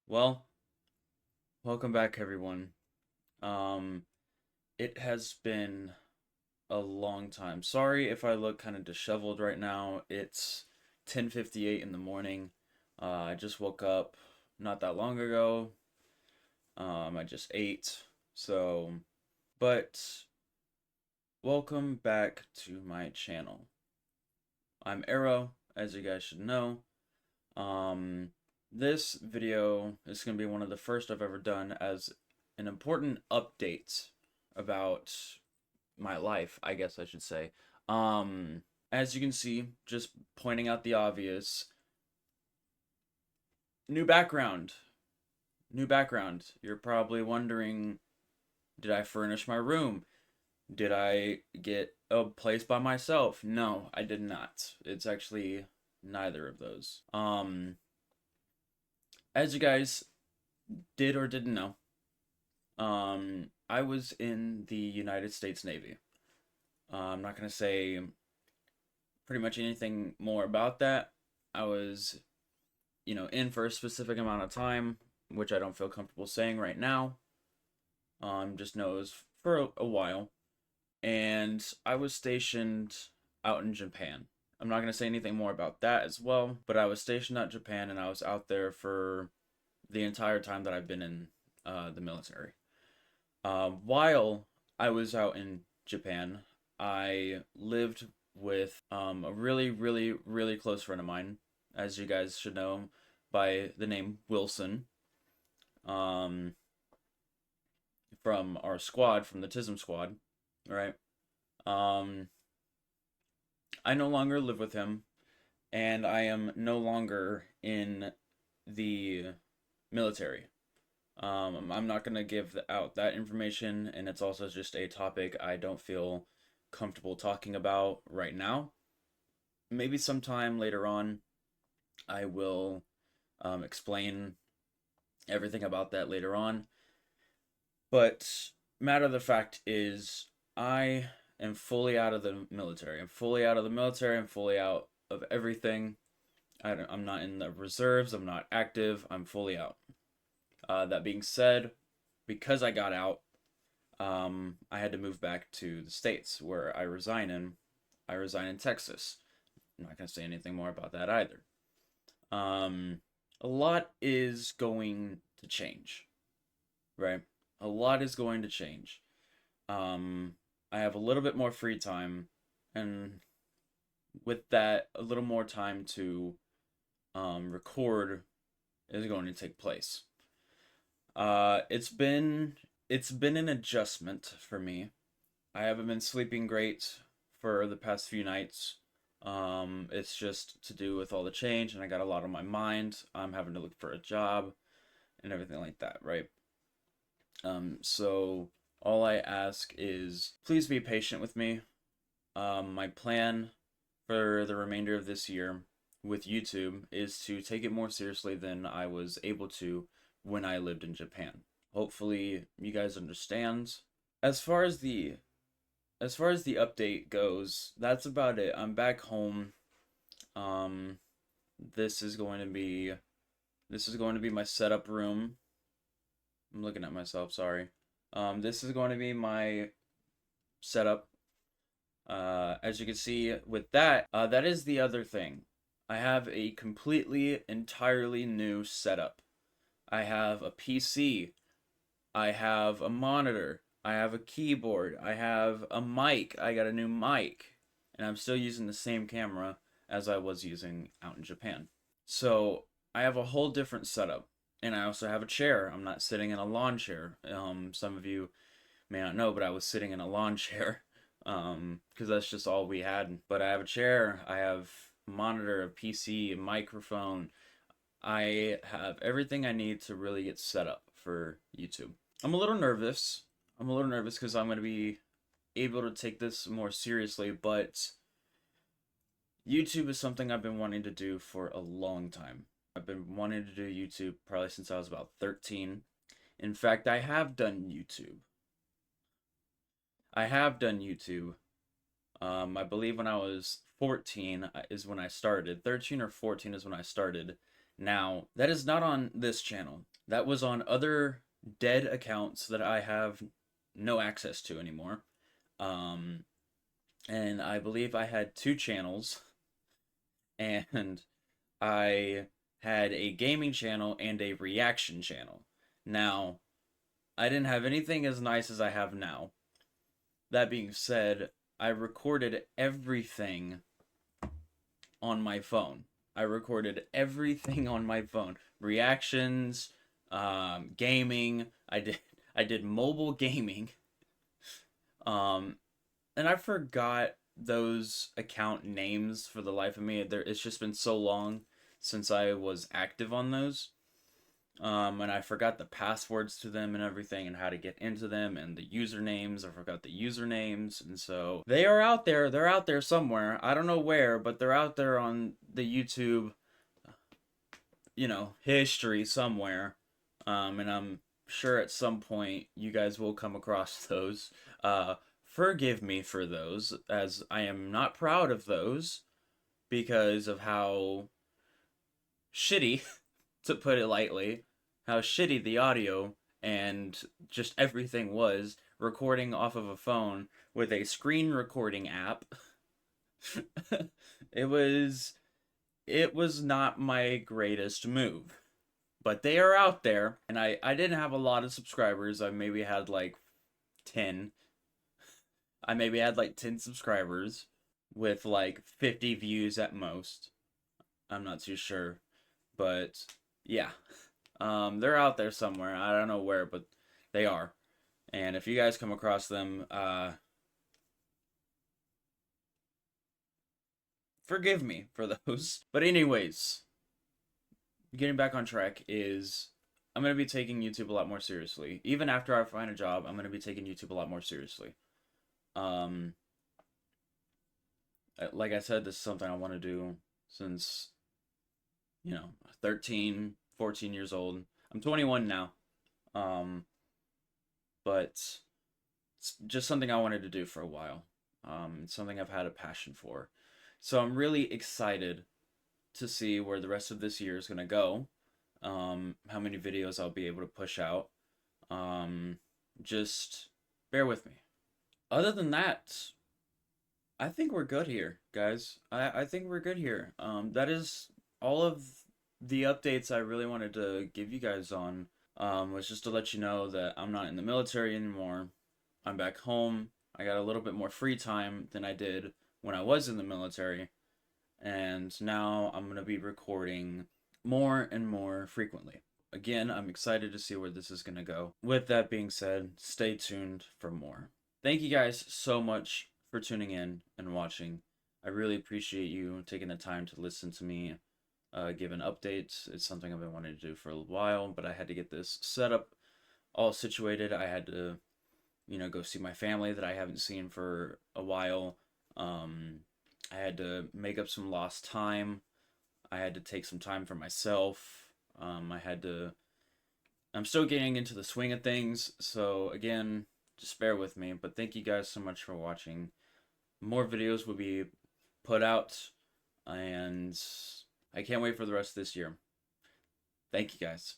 Well, welcome back everyone. Um, it has been a long time. Sorry if I look kind of disheveled right now. It's 10:58 in the morning. I just woke up not that long ago. I just ate. So, but welcome back to my channel. I'm Arrow, as you guys should know. Um, this video is going to be one of the first I've ever done as an important update about my life, I guess I should say. As you can see, just pointing out the obvious, new background. New background. You're probably wondering, did I furnish my room? Did I get a place by myself? No, I did not. It's actually neither of those. As you guys did or didn't know, I was in the United States Navy. I'm not gonna say pretty much anything more about that. I was, in for a specific amount of time, which I don't feel comfortable saying right now. Just know it was for a while, and I was stationed out in Japan. I'm not gonna say anything more about that as well, but I was stationed out in Japan, and I was out there for the entire time that I've been in the military. While I was out in Japan, I lived with a really, really, really close friend of mine, as you guys should know, by the name Wilson, um, from our squad, from the TISM squad, right? Um, I no longer live with him, and I am no longer in the military. I'm not gonna give out that information, and it's also just a topic I don't feel comfortable talking about right now. Maybe sometime later on, I will explain everything about that later on. But matter of the fact is, I am fully out of the military. I'm fully out of the military. I'm fully out of everything. I'm not in the reserves. I'm not active. I'm fully out. That being said, because I got out, I had to move back to the States where I resign in. I resign in Texas. I'm not going to say anything more about that either. Um, a lot is going to change, right? A lot is going to change. Um, I have a little bit more free time, and with that, a little more time to record is going to take place. It's been an adjustment for me. I haven't been sleeping great for the past few nights. It's just to do with all the change, and I got a lot on my mind. I'm having to look for a job and everything like that, right? So all I ask is please be patient with me. My plan for the remainder of this year with YouTube is to take it more seriously than I was able to when I lived in Japan. Hopefully, you guys understand. As far as the as far as the update goes, that's about it. I'm back home. Um, this is going to be this is going to be my setup room. I'm looking at myself, sorry. This is going to be my setup. As you can see with that, that is the other thing. I have a completely, entirely new setup. I have a PC. I have a monitor. I have a keyboard. I have a mic. I got a new mic. And I'm still using the same camera as I was using out in Japan. So I have a whole different setup. And I also have a chair. I'm not sitting in a lawn chair. Some of you may not know, but I was sitting in a lawn chair because that's just all we had. But I have a chair. I have a monitor, a PC, a microphone. I have everything I need to really get set up for YouTube. I'm a little nervous. I'm a little nervous because I'm going to be able to take this more seriously, but YouTube is something I've been wanting to do for a long time. I've been wanting to do YouTube probably since I was about 13. In fact, I have done YouTube. I have done YouTube. I believe when I was 14 is when I started. 13 or 14 is when I started. Now, that is not on this channel. that was on other dead accounts that I have no access to anymore. Um, and I believe I had two channels, and I had a gaming channel and a reaction channel. Now, I didn't have anything as nice as I have now. That being said, I recorded everything on my phone. I recorded everything on my phone. Reactions, gaming. I did mobile gaming. Um, and I forgot those account names for the life of me. It's just been so long since I was active on those. And I forgot the passwords to them and everything and how to get into them and the usernames. I forgot the usernames. And so they are out there. They're out there somewhere. I don't know where, but they're out there on the YouTube, history somewhere. And I'm sure at some point you guys will come across those. Forgive me for those, as I am not proud of those because of how shitty, to put it lightly, how shitty the audio and just everything was recording off of a phone with a screen recording app. it was it was not my greatest move. But they are out there, and I didn't have a lot of subscribers. I maybe had like 10. I maybe had like 10 subscribers with like 50 views at most. I'm not too sure. But yeah. They're out there somewhere. I don't know where, but they are. And if you guys come across them, forgive me for those. But anyways, getting back on track is I'm going to be taking YouTube a lot more seriously. Even after I find a job, I'm going to be taking YouTube a lot more seriously. Um, like I said, this is something I want to do since, 13, 14 years old. I'm 21 now. Um, but it's just something I wanted to do for a while. It's something I've had a passion for. So I'm really excited to see where the rest of this year is going to go. How many videos I'll be able to push out. Just bear with me. Other than that, I think we're good here, guys. I think we're good here. That is all of the updates I really wanted to give you guys on. Was just to let you know that I'm not in the military anymore. I'm back home. I got a little bit more free time than I did when I was in the military. And now I'm going to be recording more and more frequently. Again, I'm excited to see where this is going to go. With that being said, stay tuned for more. Thank you guys so much for tuning in and watching. I really appreciate you taking the time to listen to me give an update. It's something I've been wanting to do for a while, but I had to get this set up all situated. I had to, go see my family that I haven't seen for a while. I had to make up some lost time. I had to take some time for myself. I'm still getting into the swing of things, so again, just bear with me. But thank you guys so much for watching. More videos will be put out, and I can't wait for the rest of this year. Thank you guys.